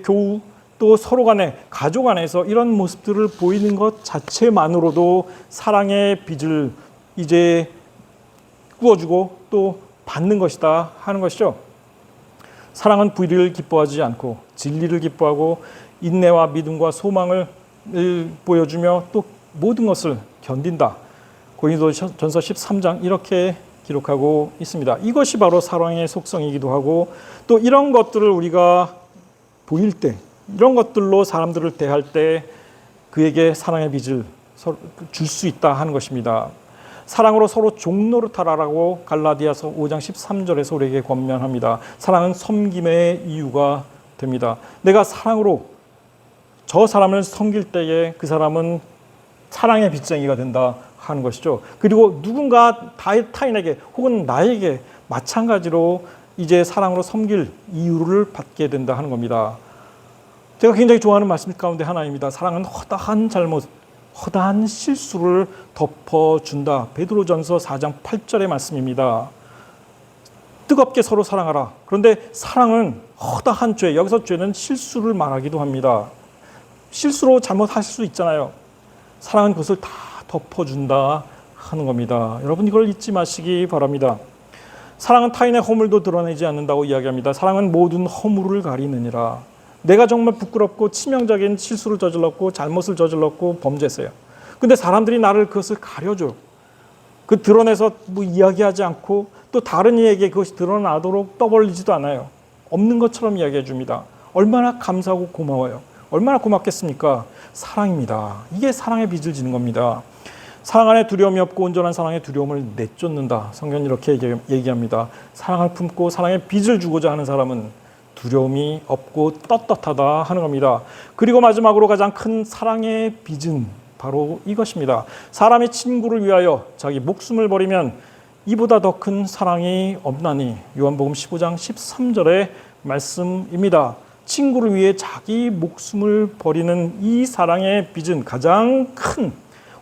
교우, 또 서로 간에 가족 안에서 이런 모습들을 보이는 것 자체만으로도 사랑의 빚을 이제 꾸어주고 또 받는 것이다 하는 것이죠. 사랑은 불의를 기뻐하지 않고 진리를 기뻐하고 인내와 믿음과 소망을 보여주며 또 모든 것을 견딘다. 고린도전서 13장 이렇게 기록하고 있습니다. 이것이 바로 사랑의 속성이기도 하고 또 이런 것들을 우리가 보일 때, 이런 것들로 사람들을 대할 때 그에게 사랑의 빚을 줄 수 있다 하는 것입니다. 사랑으로 서로 종노릇하라라고 갈라디아서 5장 13절에서 우리에게 권면합니다. 사랑은 섬김의 이유가 됩니다. 내가 사랑으로 저 사람을 섬길 때에 그 사람은 사랑의 빚쟁이가 된다 하는 것이죠. 그리고 누군가 타인에게 혹은 나에게 마찬가지로 이제 사랑으로 섬길 이유를 받게 된다 하는 겁니다. 제가 굉장히 좋아하는 말씀 가운데 하나입니다. 사랑은 허다한 잘못, 허다한 실수를 덮어준다. 베드로전서 4장 8절의 말씀입니다. 뜨겁게 서로 사랑하라. 그런데 사랑은 허다한 죄, 여기서 죄는 실수를 말하기도 합니다. 실수로 잘못하실 수 있잖아요. 사랑은 그것을 다 덮어준다 하는 겁니다. 여러분 이걸 잊지 마시기 바랍니다. 사랑은 타인의 허물도 드러내지 않는다고 이야기합니다. 사랑은 모든 허물을 가리느니라. 내가 정말 부끄럽고 치명적인 실수를 저질렀고 잘못을 저질렀고 범죄했어요. 근데 사람들이 나를 그것을 가려줘요. 그 드러내서 뭐 이야기하지 않고 또 다른 이에게 그것이 드러나도록 떠벌리지도 않아요. 없는 것처럼 이야기해 줍니다. 얼마나 감사하고 고마워요. 얼마나 고맙겠습니까? 사랑입니다. 이게 사랑의 빚을 지는 겁니다. 사랑 안에 두려움이 없고 온전한 사랑의 두려움을 내쫓는다. 성경은 이렇게 얘기합니다. 사랑을 품고 사랑의 빚을 주고자 하는 사람은 두려움이 없고 떳떳하다 하는 겁니다. 그리고 마지막으로 가장 큰 사랑의 빚은 바로 이것입니다. 사람이 친구를 위하여 자기 목숨을 버리면 이보다 더 큰 사랑이 없나니. 요한복음 15장 13절의 말씀입니다. 친구를 위해 자기 목숨을 버리는 이 사랑의 빚은 가장 큰,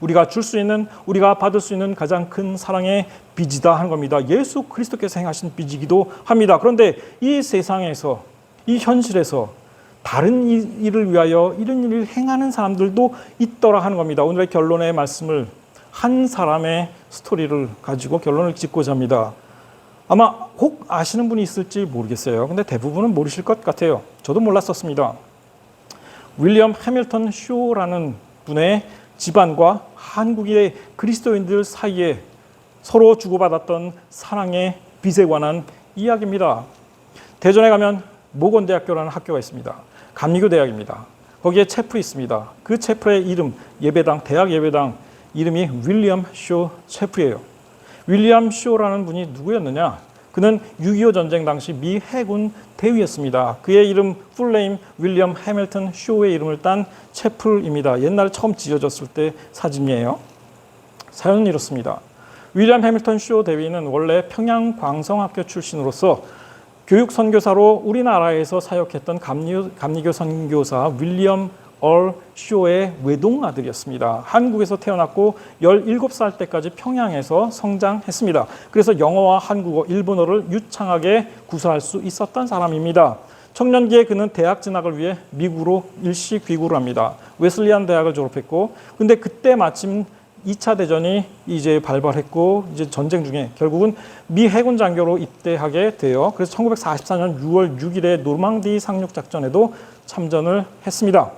우리가 줄 수 있는, 우리가 받을 수 있는 가장 큰 사랑의 빚이다 하는 겁니다. 예수 그리스도께서 행하신 빚이기도 합니다. 그런데 이 세상에서, 이 현실에서 다른 일을 위하여 이런 일을 행하는 사람들도 있더라 하는 겁니다. 오늘의 결론의 말씀을 한 사람의 스토리를 가지고 결론을 짓고자 합니다. 아마 혹 아시는 분이 있을지 모르겠어요. 근데 대부분은 모르실 것 같아요. 저도 몰랐었습니다. 윌리엄 해밀턴 쇼라는 분의 집안과 한국의 그리스도인들 사이에 서로 주고받았던 사랑의 빚에 관한 이야기입니다. 대전에 가면 모건대학교라는 학교가 있습니다. 감리교 대학입니다. 거기에 채플이 있습니다. 그 채플의 이름, 예배당, 대학 예배당 이름이 윌리엄 쇼 채플이에요. 윌리엄 쇼라는 분이 누구였느냐? 그는 6.25 전쟁 당시 미 해군 대위였습니다. 그의 이름 풀네임 윌리엄 해밀턴 쇼의 이름을 딴 채플입니다. 옛날에 처음 지어졌을 때 사진이에요. 사연은 이렇습니다. 윌리엄 해밀턴 쇼 대위는 원래 평양 광성학교 출신으로서 교육 선교사로 우리나라에서 사역했던 감리교 선교사 윌리엄 얼 쇼의 외동 아들이었습니다. 한국에서 태어났고 17살 때까지 평양에서 성장했습니다. 그래서 영어와 한국어, 일본어를 유창하게 구사할 수 있었던 사람입니다. 청년기에 그는 대학 진학을 위해 미국으로 일시 귀국을 합니다. 웨슬리안 대학을 졸업했고, 근데 그때 마침 2차 대전이 이제 발발했고, 이제 전쟁 중에 결국은 미 해군 장교로 입대하게 돼요. 그래서 1944년 6월 6일에 노르망디 상륙 작전에도 참전을 했습니다.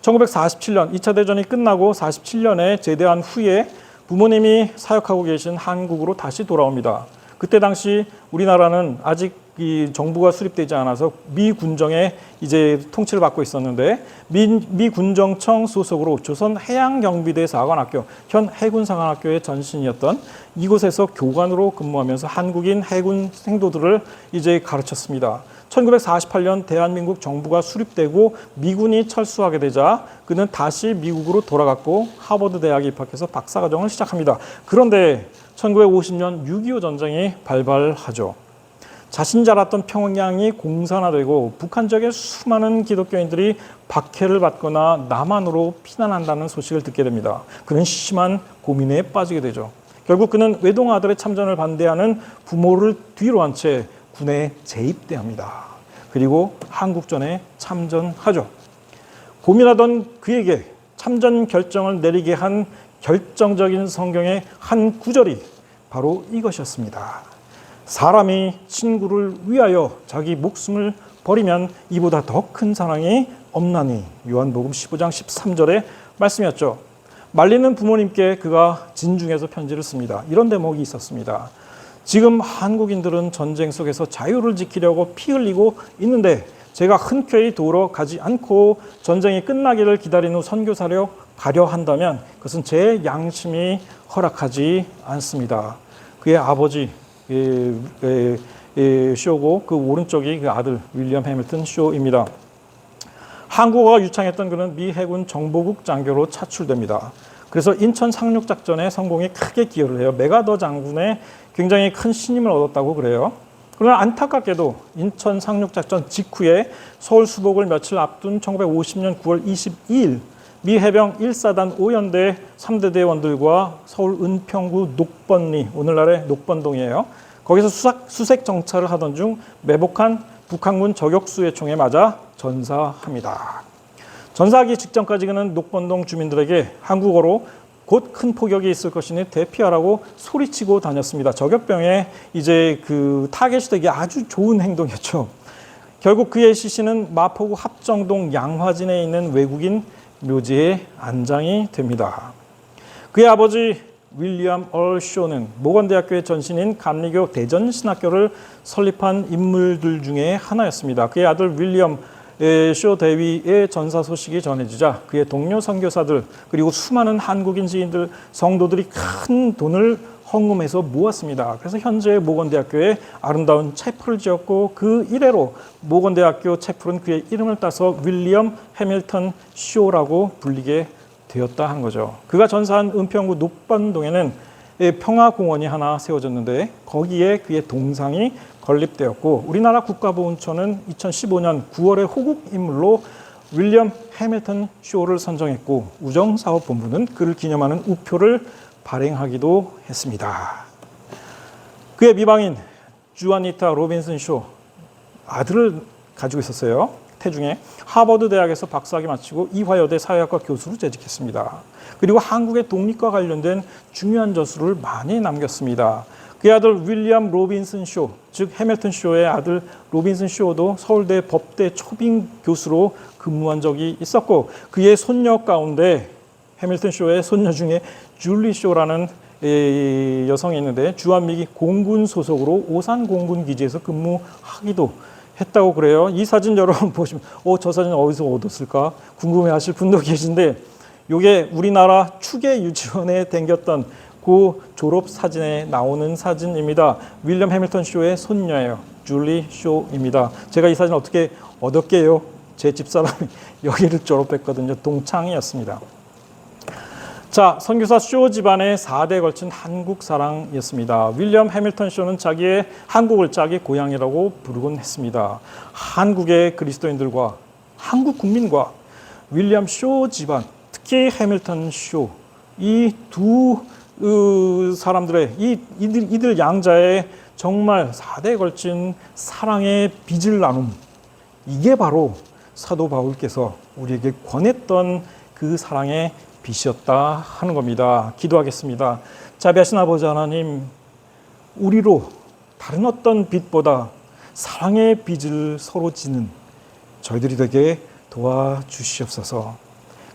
1947년 2차 대전이 끝나고 47년에 제대한 후에 부모님이 사역하고 계신 한국으로 다시 돌아옵니다. 그때 당시 우리나라는 아직 이 정부가 수립되지 않아서 미 군정의 이제 통치를 받고 있었는데 미 군정청 소속으로 조선 해양경비대 사관학교, 현 해군사관학교의 전신이었던 이곳에서 교관으로 근무하면서 한국인 해군 생도들을 이제 가르쳤습니다. 1948년 대한민국 정부가 수립되고 미군이 철수하게 되자 그는 다시 미국으로 돌아갔고 하버드 대학에 입학해서 박사과정을 시작합니다. 그런데 1950년 6.25 전쟁이 발발하죠. 자신 자랐던 평양이 공산화되고 북한 지역의 수많은 기독교인들이 박해를 받거나 남한으로 피난한다는 소식을 듣게 됩니다. 그는 심한 고민에 빠지게 되죠. 결국 그는 외동 아들의 참전을 반대하는 부모를 뒤로 한 채 군에 재입대합니다. 그리고 한국전에 참전하죠. 고민하던 그에게 참전 결정을 내리게 한 결정적인 성경의 한 구절이 바로 이것이었습니다. 사람이 친구를 위하여 자기 목숨을 버리면 이보다 더 큰 사랑이 없나니. 요한복음 15장 13절의 말씀이었죠. 말리는 부모님께 그가 진중해서 편지를 씁니다. 이런 대목이 있었습니다. 지금 한국인들은 전쟁 속에서 자유를 지키려고 피 흘리고 있는데 제가 흔쾌히 도우러 가지 않고 전쟁이 끝나기를 기다린 후 선교사로 가려 한다면 그것은 제 양심이 허락하지 않습니다. 그의 아버지 쇼고 그 오른쪽이 그 아들 윌리엄 해밀턴 쇼입니다. 한국어가 유창했던 그는 미 해군 정보국 장교로 차출됩니다. 그래서 인천 상륙작전의 성공에 크게 기여를 해요. 메가더 장군의 굉장히 큰 신임을 얻었다고 그래요. 그러나 안타깝게도 인천 상륙작전 직후에 서울 수복을 며칠 앞둔 1950년 9월 22일 미 해병 1사단 5연대 3대 대원들과 서울 은평구 녹번리, 오늘날의 녹번동이에요. 거기서 수색 정찰을 하던 중 매복한 북한군 저격수의 총에 맞아 전사합니다. 전사하기 직전까지 그는 녹번동 주민들에게 한국어로 곧 큰 폭격이 있을 것이니 대피하라고 소리치고 다녔습니다. 저격병에 이제 그 타겟이 되기 아주 좋은 행동이었죠. 결국 그의 시신은 마포구 합정동 양화진에 있는 외국인 묘지에 안장이 됩니다. 그의 아버지 윌리엄 얼 쇼는 모건대학교의 전신인 감리교 대전신학교를 설립한 인물들 중에 하나였습니다. 그의 아들 윌리엄 쇼 대위의 전사 소식이 전해지자 그의 동료 선교사들 그리고 수많은 한국인 지인들 성도들이 큰 돈을 헌금해서 모았습니다. 그래서 현재 모건대학교에 아름다운 채플을 지었고 그 이래로 모건대학교 채플은 그의 이름을 따서 윌리엄 해밀턴 쇼라고 불리게 되었다 한 거죠. 그가 전사한 은평구 녹번동에는 평화공원이 하나 세워졌는데 거기에 그의 동상이 건립되었고 우리나라 국가보훈처는 2015년 9월에 호국 인물로 윌리엄 해밀턴 쇼를 선정했고 우정사업본부는 그를 기념하는 우표를 발행하기도 했습니다. 그의 미방인 주아니타 로빈슨 쇼 아들을 가지고 있었어요. 태중에 하버드 대학에서 박사학위 마치고 이화여대 사회학과 교수로 재직했습니다. 그리고 한국의 독립과 관련된 중요한 저술을 많이 남겼습니다. 그의 아들 윌리엄 로빈슨 쇼, 즉 해밀턴 쇼의 아들 로빈슨 쇼도 서울대 법대 초빙 교수로 근무한 적이 있었고 그의 손녀 가운데 해밀턴 쇼의 손녀 중에 줄리 쇼라는 여성이 있는데 주한미기 공군 소속으로 오산 공군 기지에서 근무하기도 했다고 그래요. 이 사진 여러분 보시면 저 사진 어디서 얻었을까 궁금해하실 분도 계신데 이게 우리나라 추계 유치원에 댕겼던 그 졸업 사진에 나오는 사진입니다. 윌리엄 해밀턴 쇼의 손녀예요. 줄리 쇼입니다. 제가 이 사진 어떻게 얻었게요? 제 집사람이 여기를 졸업했거든요. 동창이었습니다. 자, 선교사 쇼 집안의 4대에 걸친 한국 사랑이었습니다. 윌리엄 해밀턴 쇼는 자기의 한국을 자기 고향이라고 부르곤 했습니다. 한국의 그리스도인들과 한국 국민과 윌리엄 쇼 집안, 특히 해밀턴 쇼, 이 두 사람들의 이들 양자의 정말 4대에 걸친 사랑의 빚을 나눔, 이게 바로 사도 바울께서 우리에게 권했던 그 사랑의 빚이었다 하는 겁니다. 기도하겠습니다. 자비하신 아버지 하나님, 우리로 다른 어떤 빚보다 사랑의 빚을 서로 지는 저희들이 되게 도와주시옵소서.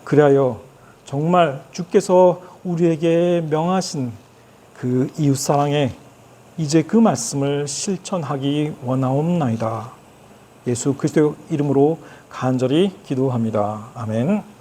그리하여 정말 주께서 우리에게 명하신 그 이웃사랑에 이제 그 말씀을 실천하기 원하옵나이다. 예수 그리스도의 이름으로 간절히 기도합니다. 아멘.